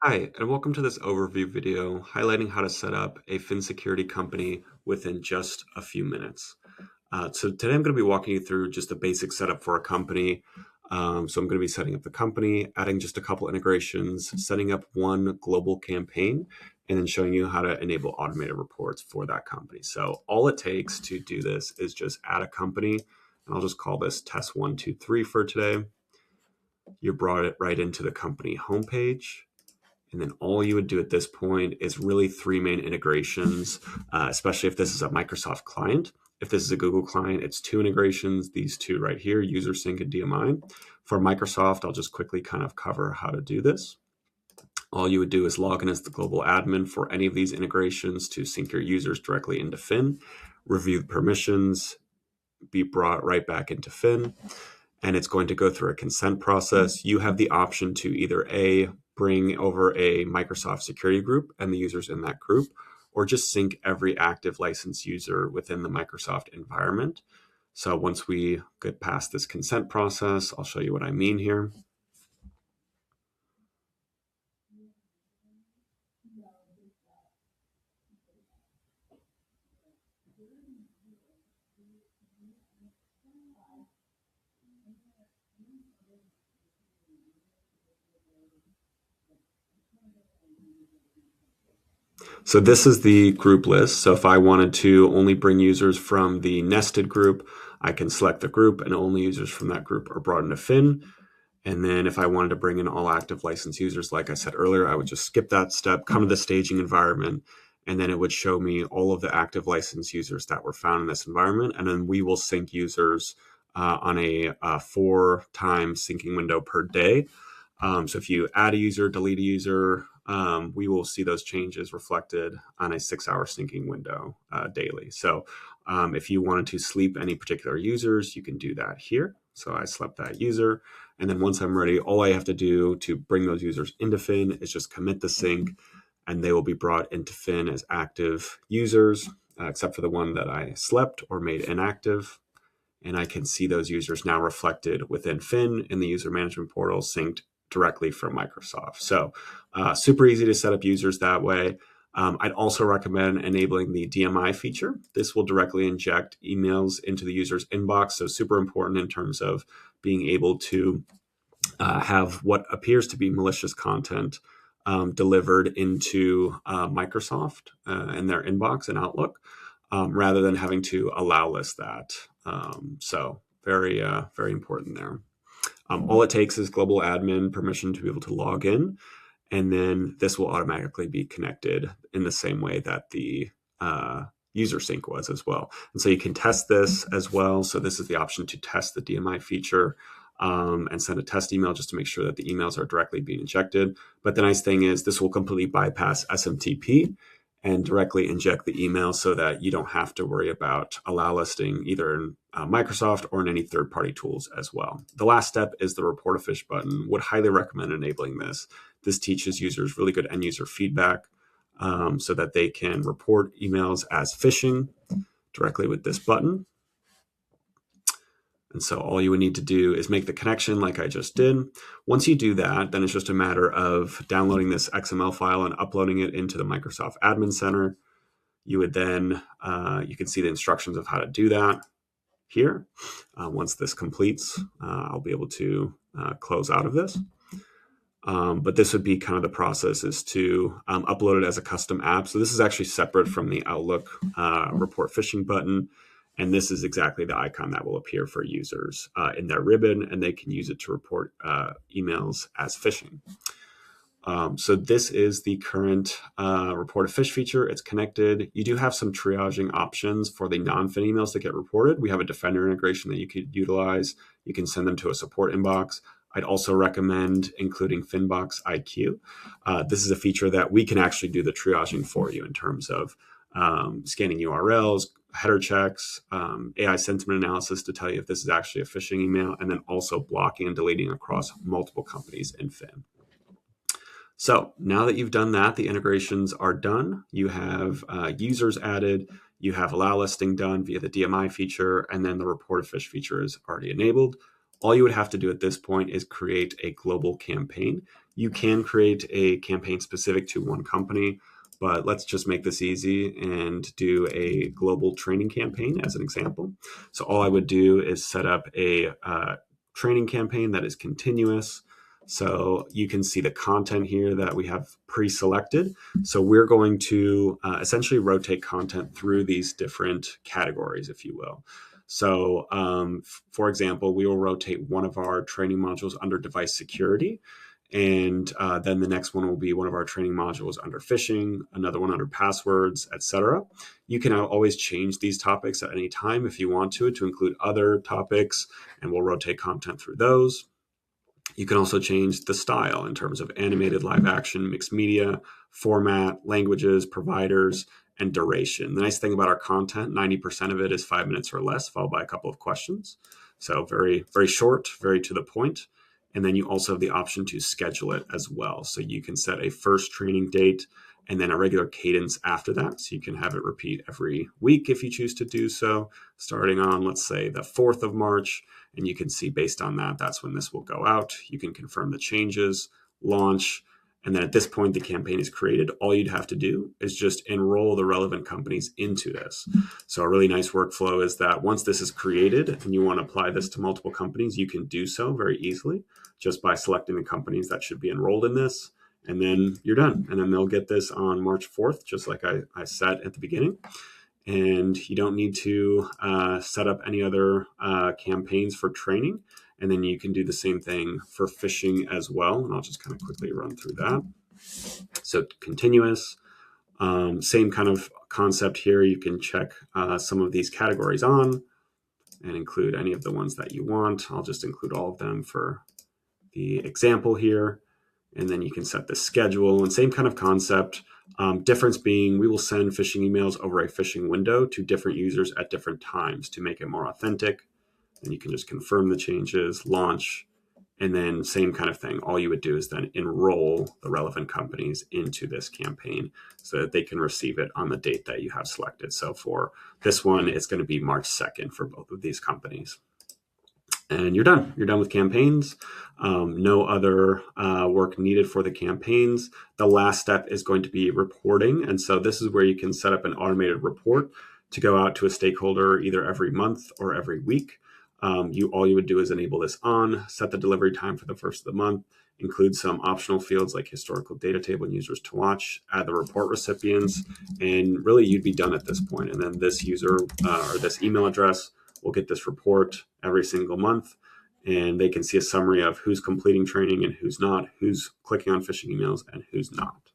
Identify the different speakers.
Speaker 1: Hi, and welcome to this overview video highlighting how to set up a Phin security company within just a few minutes. So today I'm going to be walking you through just a basic setup for a company. So I'm going to be setting up the company, adding just a couple integrations, setting up one global campaign, and then showing you how to enable automated reports for that company. So all it takes to do this is just add a company, and I'll just call this test 123 for today. You brought it right into the company homepage. And then all you would do at this point is really three main integrations, especially if this is a Microsoft client. If this is a Google client, it's two integrations, these two right here, user sync and DMI. For Microsoft, I'll just quickly kind of cover how to do this. All you would do is log in as the global admin for any of these integrations to sync your users directly into Phin, review the permissions, be brought right back into Phin, and it's going to go through a consent process. You have the option to either A, bring over a Microsoft security group and the users in that group, or just sync every active licensed user within the Microsoft environment. So once we get past this consent process, I'll show you what I mean here. So this is the group list. So if I wanted to only bring users from the nested group, I can select the group and only users from that group are brought into Phin. And then if I wanted to bring in all active licensed users, like I said earlier, I would just skip that step, come to the staging environment, and then it would show me all of the active licensed users that were found in this environment. And then we will sync users on a 4-time syncing window per day. So if you add a user, delete a user, we will see those changes reflected on a 6-hour syncing window daily. So if you wanted to sleep any particular users, you can do that here. So I slept that user. And then once I'm ready, all I have to do to bring those users into Phin is just commit the sync, and they will be brought into Phin as active users, except for the one that I slept or made inactive. And I can see those users now reflected within Phin in the user management portal, synced directly from Microsoft. So super easy to set up users that way. I'd also recommend enabling the DMI feature. This will directly inject emails into the user's inbox. So super important in terms of being able to have what appears to be malicious content delivered into Microsoft in their inbox and Outlook, rather than having to allow list that. So very important there. All it takes is global admin permission to be able to log in, and then this will automatically be connected in the same way that the user sync was as well. And so you can test this as well. So this is the option to test the DMI feature and send a test email just to make sure that the emails are directly being injected. But the nice thing is this will completely bypass SMTP and directly inject the email so that you don't have to worry about allow listing either in Microsoft or in any third-party tools as well. The last step is the report a phish button. Would highly recommend enabling this. This teaches users really good end user feedback so that they can report emails as phishing directly with this button. And so all you would need to do is make the connection like I just did. Once you do that, then it's just a matter of downloading this XML file and uploading it into the Microsoft Admin Center. You would then, you can see the instructions of how to do that here. Once this completes, I'll be able to close out of this. But this would be kind of the process is to upload it as a custom app. So this is actually separate from the Outlook report phishing button. And this is exactly the icon that will appear for users in their ribbon, and they can use it to report emails as phishing. So this is the current report a phish feature. It's connected. You do have some triaging options for the non-Phin emails that get reported. We have a Defender integration that you could utilize. You can send them to a support inbox. I'd also recommend including Finbox IQ. This is a feature that we can actually do the triaging for you in terms of scanning URLs, header checks, AI sentiment analysis to tell you if this is actually a phishing email, and then also blocking and deleting across multiple companies in Phin. So now that you've done that, the integrations are done. You have users added, you have allow listing done via the DMI feature, and then the report a phish feature is already enabled. All you would have to do at this point is create a global campaign. You can create a campaign specific to one company, but let's just make this easy and do a global training campaign as an example. So all I would do is set up a training campaign that is continuous. So you can see the content here that we have pre-selected. So we're going to essentially rotate content through these different categories, if you will. So for example, we will rotate one of our training modules under device security. And then the next one will be one of our training modules under phishing, another one under passwords, etc. You can always change these topics at any time if you want to include other topics, and we'll rotate content through those. You can also change the style in terms of animated, live action, mixed media, format, languages, providers, and duration. The nice thing about our content, 90% of it is 5 minutes or less, followed by a couple of questions. So very, very short, very to the point. And then you also have the option to schedule it as well. So you can set a first training date and then a regular cadence after that. So you can have it repeat every week if you choose to do so, starting on, let's say, the 4th of March. And you can see based on that, that's when this will go out. You can confirm the changes, launch, and then at this point, the campaign is created. All you'd have to do is just enroll the relevant companies into this. So a really nice workflow is that once this is created and you want to apply this to multiple companies, you can do so very easily just by selecting the companies that should be enrolled in this. And then you're done. And then they'll get this on March 4th, just like I said at the beginning. And you don't need to set up any other campaigns for training. And then you can do the same thing for phishing as well. And I'll just kind of quickly run through that. So continuous, same kind of concept here. You can check some of these categories on and include any of the ones that you want. I'll just include all of them for the example here. And then you can set the schedule and same kind of concept. Difference being we will send phishing emails over a phishing window to different users at different times to make it more authentic. And you can just confirm the changes, launch, and then same kind of thing. All you would do is then enroll the relevant companies into this campaign so that they can receive it on the date that you have selected. So for this one, it's going to be March 2nd for both of these companies. And you're done. You're done with campaigns. No other work needed for the campaigns. The last step is going to be reporting. And so this is where you can set up an automated report to go out to a stakeholder either every month or every week. All you would do is enable this on, set the delivery time for the first of the month, include some optional fields like historical data table and users to watch, add the report recipients, and really you'd be done at this point. And then this user or this email address will get this report every single month, and they can see a summary of who's completing training and who's not, who's clicking on phishing emails and who's not.